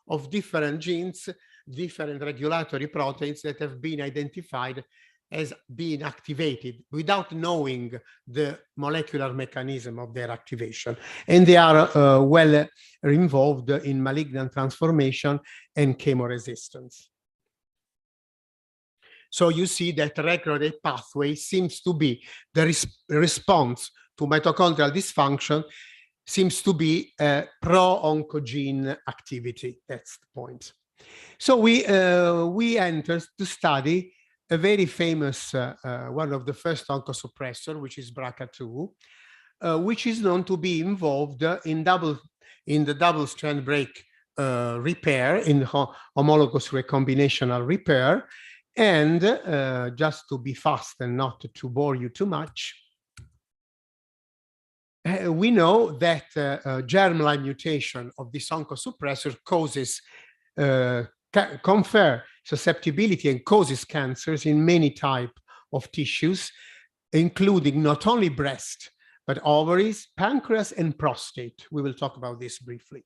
of different genes, different regulatory proteins that have been identified as being activated without knowing the molecular mechanism of their activation. And they are well involved in malignant transformation and chemoresistance. So you see that retrograde pathway seems to be the response to mitochondrial dysfunction, seems to be a pro-oncogene activity. That's the point. So we entered to study a very famous, one of the first oncosuppressor, which is BRCA2, which is known to be involved in the double strand break repair, in homologous recombinational repair. And just to be fast and not to bore you too much, we know that germline mutation of this oncosuppressor causes confer susceptibility and causes cancers in many types of tissues, including not only breast, but ovaries, pancreas, and prostate. We will talk about this briefly.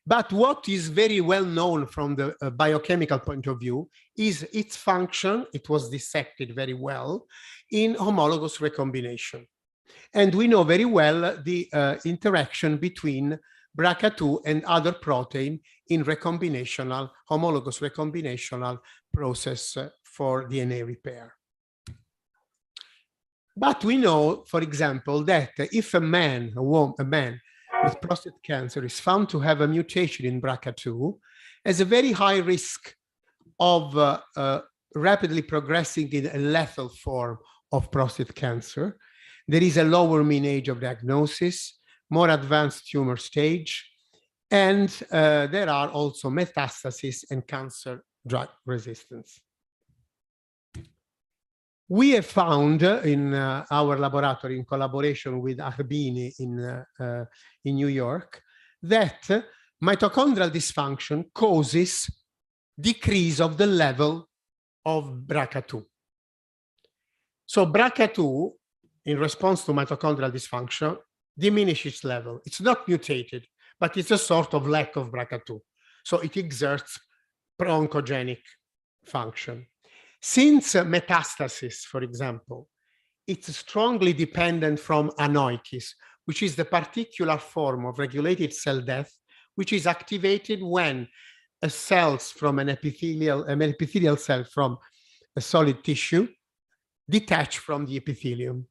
But what is very well known from the biochemical point of view is its function. It was dissected very well in homologous recombination. And we know very well the interaction between BRCA2 and other protein in recombinational, homologous recombinational process for DNA repair. But we know, for example, that if a man with prostate cancer is found to have a mutation in BRCA2, has a very high risk of rapidly progressing in a lethal form of prostate cancer. There is a lower mean age of diagnosis, more advanced tumor stage, and there are also metastasis and cancer drug resistance. We have found in our laboratory, in collaboration with Arbini in New York, that mitochondrial dysfunction causes decrease of the level of BRCA2. So BRCA2, in response to mitochondrial dysfunction, diminishes its level. It's not mutated, but it's a sort of lack of BRCA2. So it exerts pro-oncogenic function. Since metastasis, for example, it's strongly dependent from anoikis, which is the particular form of regulated cell death, which is activated when cells from an epithelial cell from a solid tissue detach from the epithelium.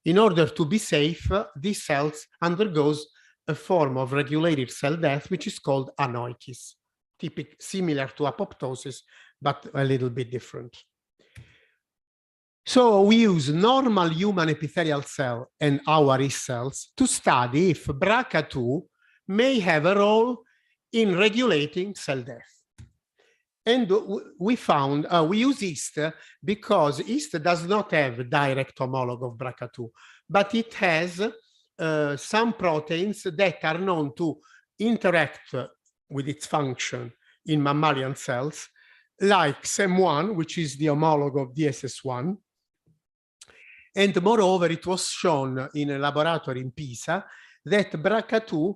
In order to be safe, these cells undergoes a form of regulated cell death, which is called anoikis, similar to apoptosis, but a little bit different. So we use normal human epithelial cell and our yeast cells to study if BRCA2 may have a role in regulating cell death. And we found, we use yeast because yeast does not have a direct homologue of BRCA2, but it has some proteins that are known to interact with its function in mammalian cells, like SEM1, which is the homologue of DSS1. And moreover, it was shown in a laboratory in Pisa that BRCA2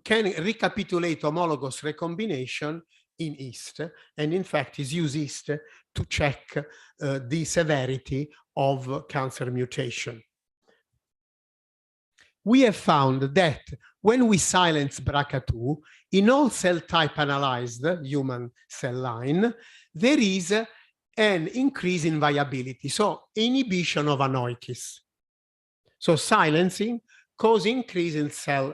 can recapitulate homologous recombination in yeast, and in fact is used yeast to check the severity of cancer mutation. We have found that when we silence BRCA2, in all cell type analyzed human cell line, there is an increase in viability, so inhibition of anoikis. So silencing causes increase in cell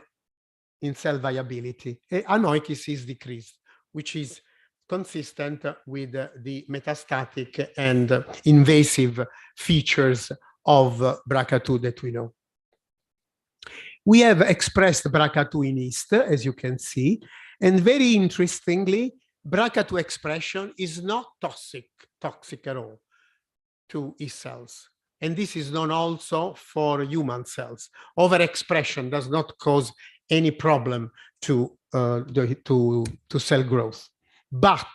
viability. Anoikis is decreased, which is consistent with the metastatic and invasive features of BRCA2 that we know. We have expressed BRCA2 in yeast, as you can see, and very interestingly, BRCA2 expression is not toxic at all to yeast cells. And this is known also for human cells. Overexpression does not cause any problem to cell growth. But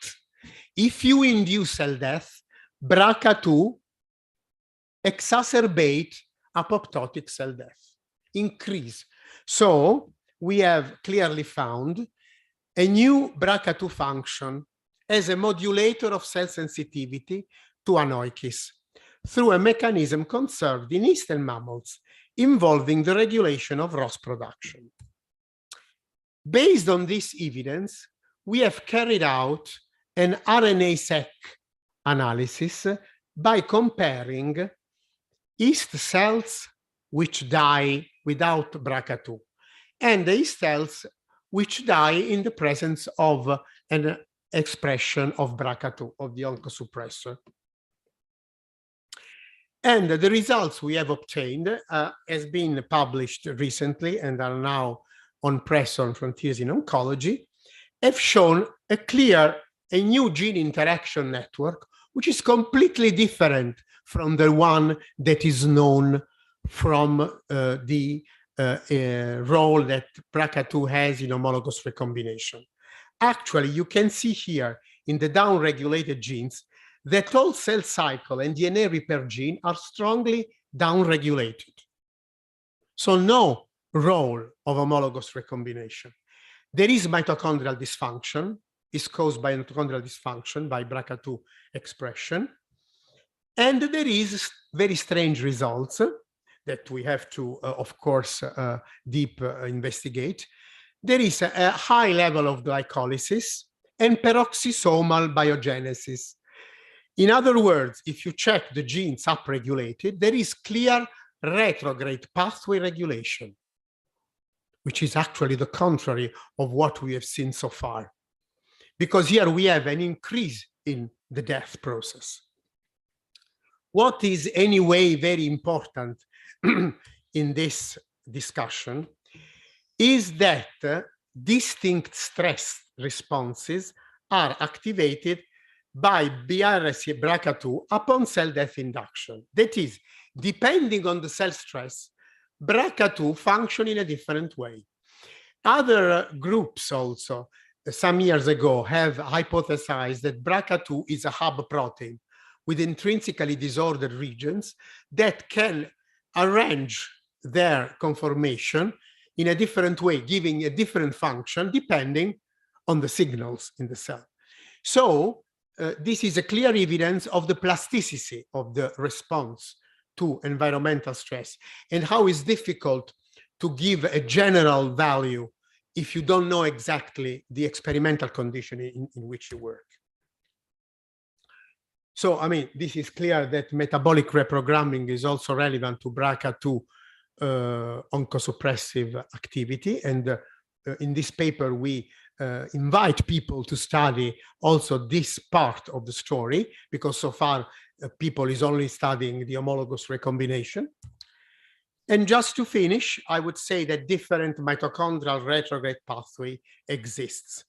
if you induce cell death, BRCA2 exacerbate apoptotic cell death, increase. So we have clearly found a new BRCA2 function as a modulator of cell sensitivity to anoikis through a mechanism conserved in yeast and mammals involving the regulation of ROS production. Based on this evidence, we have carried out an RNA-seq analysis by comparing yeast cells which die without BRCA2 and the yeast cells which die in the presence of an expression of BRCA2, of the oncosuppressor. And the results we have obtained has been published recently and are now on press on Frontiers in Oncology, have shown a new gene interaction network, which is completely different from the one that is known from the role that BRCA2 has in homologous recombination. Actually, you can see here in the downregulated genes that all cell cycle and DNA repair gene are strongly downregulated. So no role of homologous recombination. There is mitochondrial dysfunction, is caused by mitochondrial dysfunction by BRCA2 expression. And there is very strange results that we have to, of course, deep investigate. There is a high level of glycolysis and peroxisomal biogenesis. In other words, if you check the genes upregulated, there is clear retrograde pathway regulation, which is actually the contrary of what we have seen so far. Because here we have an increase in the death process. What is anyway very important in this discussion is that distinct stress responses are activated by BRCA2 upon cell death induction. That is, depending on the cell stress, BRCA2 function in a different way. Other groups also, some years ago, have hypothesized that BRCA2 is a hub protein with intrinsically disordered regions that can arrange their conformation in a different way, giving a different function depending on the signals in the cell. So this is a clear evidence of the plasticity of the response to environmental stress and how it's difficult to give a general value if you don't know exactly the experimental condition in which you work. So, I mean, this is clear that metabolic reprogramming is also relevant to BRCA2 oncosuppressive activity. And in this paper, we invite people to study also this part of the story, because so far people is only studying the homologous recombination. And just to finish, I would say that different mitochondrial retrograde pathway exists.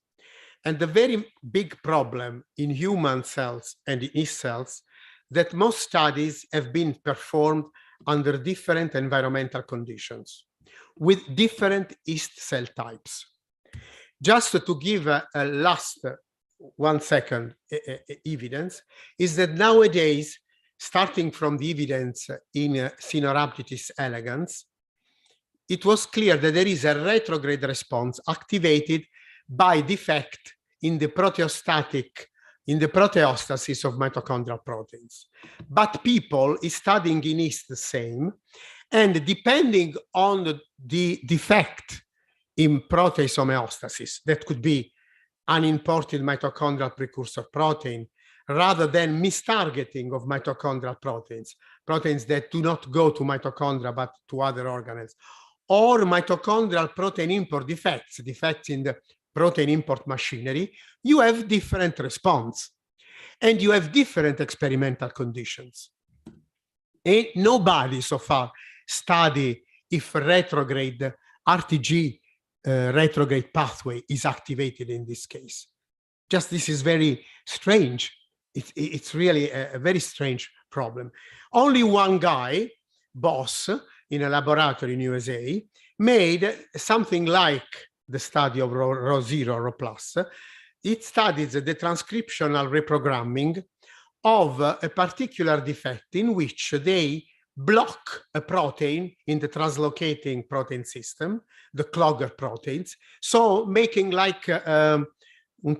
And the very big problem in human cells and in yeast cells that most studies have been performed under different environmental conditions with different yeast cell types. Just to give a last 1 second evidence is that nowadays, starting from the evidence in Caenorhabditis elegans, it was clear that there is a retrograde response activated by defect in the proteostasis of mitochondrial proteins. But people is studying in yeast the same, and depending on the defect in protease homeostasis, that could be unimported mitochondrial precursor protein, rather than mistargeting of mitochondrial proteins, proteins that do not go to mitochondria but to other organelles, or mitochondrial protein import defects in the protein import machinery, you have different response and you have different experimental conditions. And nobody so far study if retrograde RTG retrograde pathway is activated in this case. Just this is very strange. It's really a very strange problem. Only one guy, Boss, in a laboratory in USA, made something like the study of Rho0, Rho+. It studies the transcriptional reprogramming of a particular defect in which they block a protein in the translocating protein system, the clogger proteins, so making like un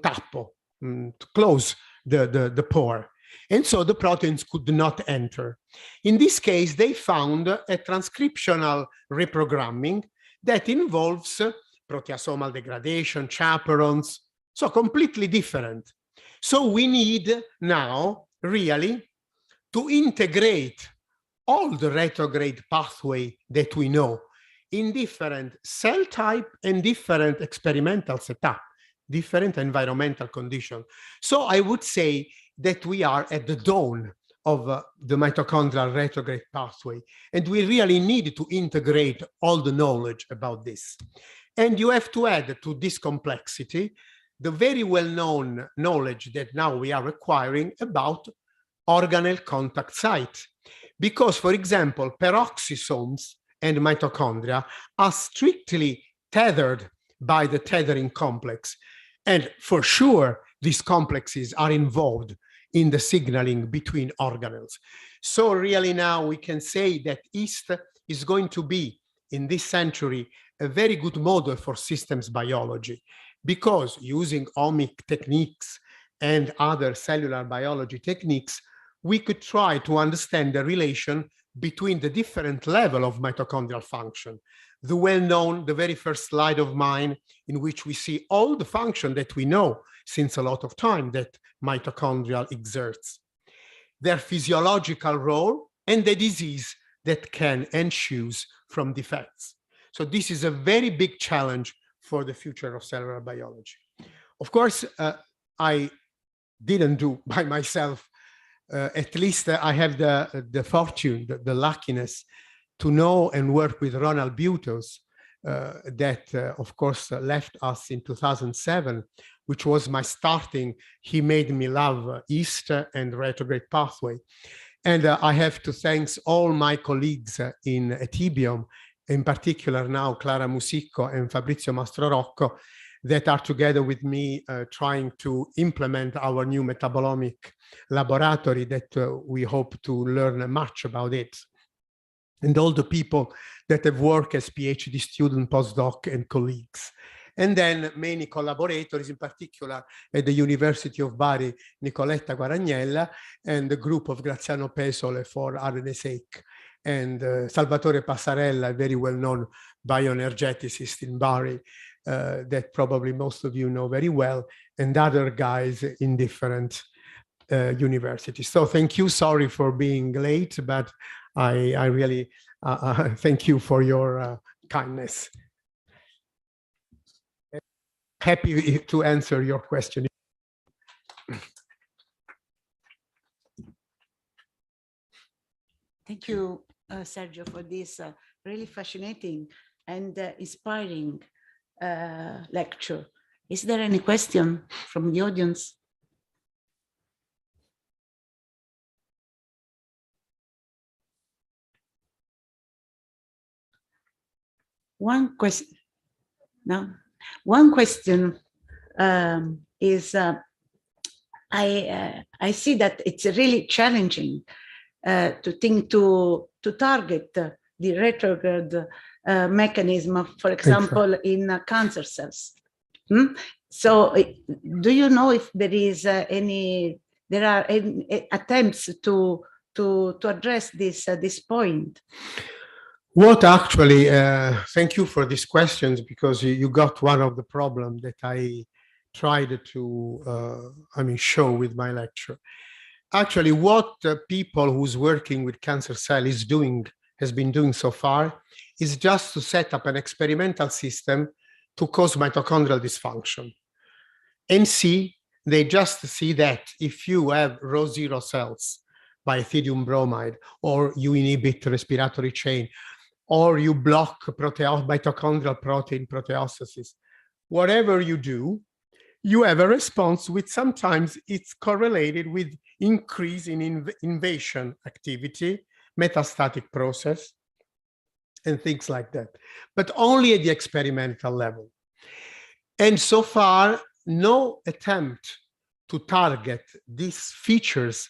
tappo to close the pore. And so the proteins could not enter. In this case, they found a transcriptional reprogramming that involves proteasomal degradation, chaperones, so completely different. So we need now really to integrate all the retrograde pathway that we know in different cell type and different experimental setup, different environmental conditions. So I would say that we are at the dawn of the mitochondrial retrograde pathway, and we really need to integrate all the knowledge about this. And you have to add to this complexity the very well-known knowledge that now we are acquiring about organelle contact site. Because, for example, peroxisomes and mitochondria are strictly tethered by the tethering complex. And for sure, these complexes are involved in the signaling between organelles. So really now we can say that yeast is going to be, in this century, a very good model for systems biology, because using omic techniques and other cellular biology techniques, we could try to understand the relation between the different level of mitochondrial function. The well-known, the very first slide of mine, in which we see all the function that we know since a lot of time that mitochondria exerts, their physiological role, and the disease that can ensues from defects. So this is a very big challenge for the future of cellular biology. Of course, I didn't do by myself. At least I have the fortune, the luckiness to know and work with Ronald Butos, that of course left us in 2007, which was my starting. He made me love yeast and retrograde pathway. And I have to thank all my colleagues in Etibium, in particular now Clara Musicco and Fabrizio Mastrorocco, that are together with me trying to implement our new metabolomic laboratory that we hope to learn much about it. And all the people that have worked as PhD student, postdoc, and colleagues. And then many collaborators, in particular at the University of Bari, Nicoletta Guaragnella, and the group of Graziano Pesole for RNA-seq, and Salvatore Passarella, a very well-known bioenergeticist in Bari, that probably most of you know very well, and other guys in different universities. So thank you. Sorry for being late, but I really thank you for your kindness. Happy to answer your question. Thank you, Sergio, for this really fascinating and inspiring lecture. Is there any question from the audience? One question. No, one question is I see that it's really challenging to think to target the retrograde mechanism, for example, in cancer cells. So, do you know if there is there are any attempts to address this point? What actually, thank you for these questions, because you got one of the problems that I tried to, show with my lecture. Actually, what people who's working with cancer cell has been doing so far is just to set up an experimental system to cause mitochondrial dysfunction. And they just see that if you have Rho zero cells by ethidium bromide, or you inhibit respiratory chain, or you block mitochondrial protein proteostasis, whatever you do, you have a response which sometimes it's correlated with increase in invasion activity, metastatic process, and things like that, but only at the experimental level. And so far, no attempt to target these features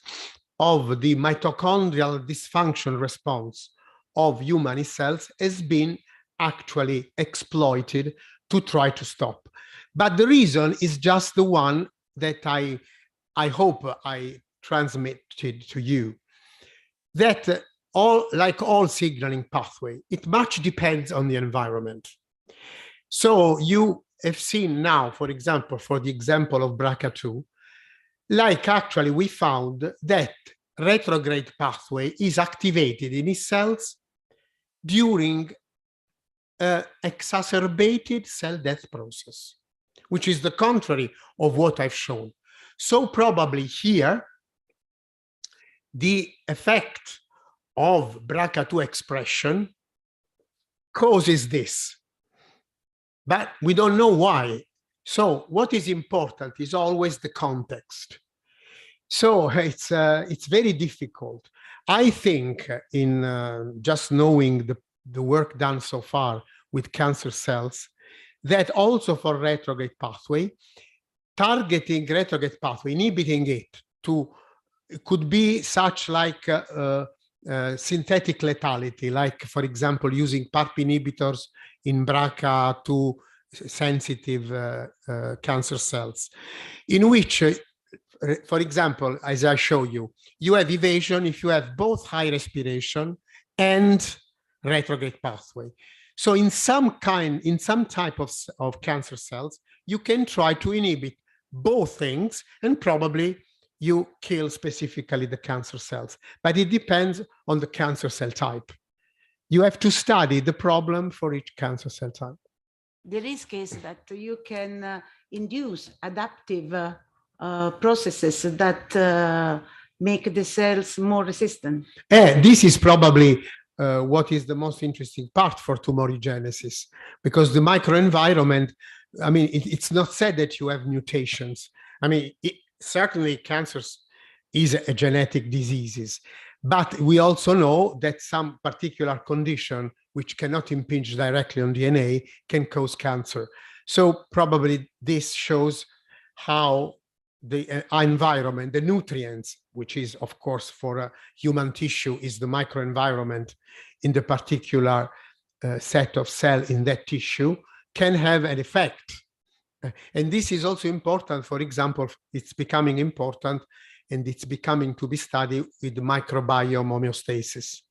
of the mitochondrial dysfunction response of human cells has been actually exploited to try to stop. But the reason is just the one that I hope I transmitted to you, that like all signaling pathway, it much depends on the environment. So you have seen now, for example, for the example of BRCA2, like actually we found that retrograde pathway is activated in his cells during exacerbated cell death process, which is the contrary of what I've shown. So probably here, the effect of BRCA2 expression causes this, but we don't know why. So what is important is always the context. So it's very difficult. I think in just knowing the work done so far with cancer cells, that also for retrograde pathway, targeting retrograde pathway, inhibiting it could be such like synthetic lethality, like for example, using PARP inhibitors in BRCA2 sensitive cancer cells, in which for example, as I show you, you have evasion if you have both high respiration and retrograde pathway. So in some type of cancer cells, you can try to inhibit both things, and probably you kill specifically the cancer cells. But it depends on the cancer cell type. You have to study the problem for each cancer cell type. The risk is that you can induce adaptive processes that make the cells more resistant. This is probably what is the most interesting part for tumorigenesis, because the microenvironment, I mean, it's not said that you have mutations. I mean, certainly cancer is a genetic disease, but we also know that some particular condition which cannot impinge directly on DNA can cause cancer. So probably this shows how the environment, the nutrients, which is of course for human tissue is the microenvironment in the particular set of cell in that tissue, can have an effect. And this is also important. For example, it's becoming important, and it's becoming to be studied with microbiome homeostasis,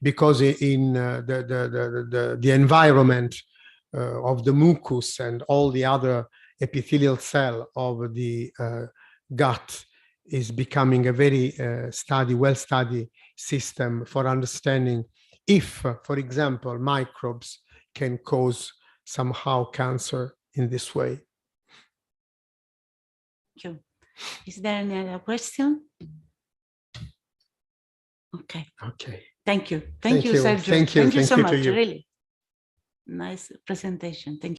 because in the environment of the mucus and all the other epithelial cell of the gut is becoming a very well-studied system for understanding if, for example, microbes can cause somehow cancer in this way. Thank you. Is there any other question? Okay. Okay. Thank you. Thank you, Sergio. Thank you. Thank you so much. Really nice presentation. Thank you.